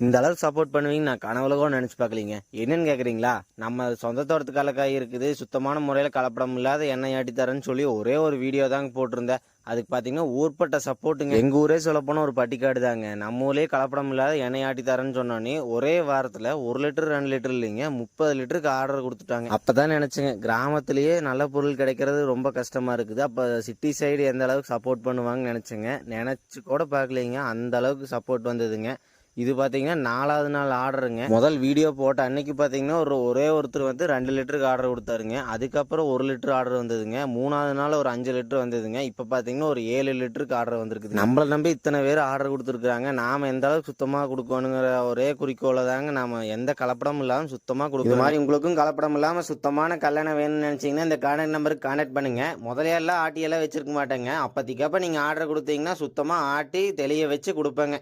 இந்த அளவுக்கு சப்போர்ட் பண்ணுவீங்கன்னு நான் கனவுல கூட நினைச்சு பார்க்கலீங்க. என்னன்னு கேக்குறீங்களா? நம்ம சொந்த தோட்டத்து கடலக்காய் இருக்குது, சுத்தமான முறையில் கலப்படம் இல்லாத எண்ணெய் ஆட்டி தரேன்னு சொல்லி ஒரே ஒரு வீடியோ தாங்க போட்டிருந்தேன். அதுக்கு பார்த்தீங்கன்னா ஊர்பட்ட சப்போர்ட்டுங்க. எங்கள் ஊரே சொல்லப்போனால் ஒரு பட்டிக்காடு தாங்க. நம்ம ஊர்லேயே கலப்படம் இல்லாத எண்ணெய் ஆட்டி தரேன்னு சொன்னோன்னே ஒரே வாரத்தில் 1 லிட்டர் 2 லிட்டர் இல்லைங்க, 30 லிட்டருக்கு ஆர்டர் கொடுத்துட்டாங்க. அப்போ தான் நினச்சேங்க, கிராமத்திலேயே நல்ல பொருள் கிடைக்கிறது ரொம்ப கஷ்டமாக இருக்குது. அப்போ சிட்டி சைடு எந்த அளவுக்கு சப்போர்ட் பண்ணுவாங்கன்னு நினச்சேங்க. நினச்சி கூட பார்க்கலைங்க, அந்த அளவுக்கு சப்போர்ட் வந்ததுங்க. இது பார்த்தீங்கன்னா 4வது நாள் ஆர்டருங்க. முதல் வீடியோ போட்ட அன்னைக்கு பார்த்தீங்கன்னா ஒரே ஒருத்தர் வந்து 2 லிட்டருக்கு ஆர்டர் கொடுத்தாருங்க. அதுக்கப்புறம் 1 லிட்டர் ஆர்டர் வந்ததுங்க. 3வது நாள் ஒரு 5 லிட்டர் வந்ததுங்க. இப்போ பார்த்தீங்கன்னா ஒரு 7 லிட்டருக்கு ஆர்டர் வந்திருக்குது. நம்மளை நம்பி இத்தனை பேர் ஆர்டர் கொடுத்துருக்காங்க. நாம் எந்த அளவுக்கு சுத்தமாக கொடுக்கணுங்கிற ஒரே குறிக்கோளை தாங்க நாம் எந்த கலப்படமும் இல்லாமல் சுத்தமாக கொடுக்கணும். இது மாதிரி உங்களுக்கும் கலப்படம் இல்லாமல் சுத்தமான கல்யாணம் வேணும்னு நினச்சிங்கன்னா இந்த கான்டாக்ட் நம்பருக்கு கான்டாக்ட் பண்ணுங்க. முதலையெல்லாம் ஆட்டியெல்லாம் வச்சிருக்க மாட்டேங்க. அப்போதைக்கப்போ நீங்கள் ஆர்டர் கொடுத்தீங்கன்னா சுத்தமாக ஆட்டி தெளிய வச்சு கொடுப்பேங்க.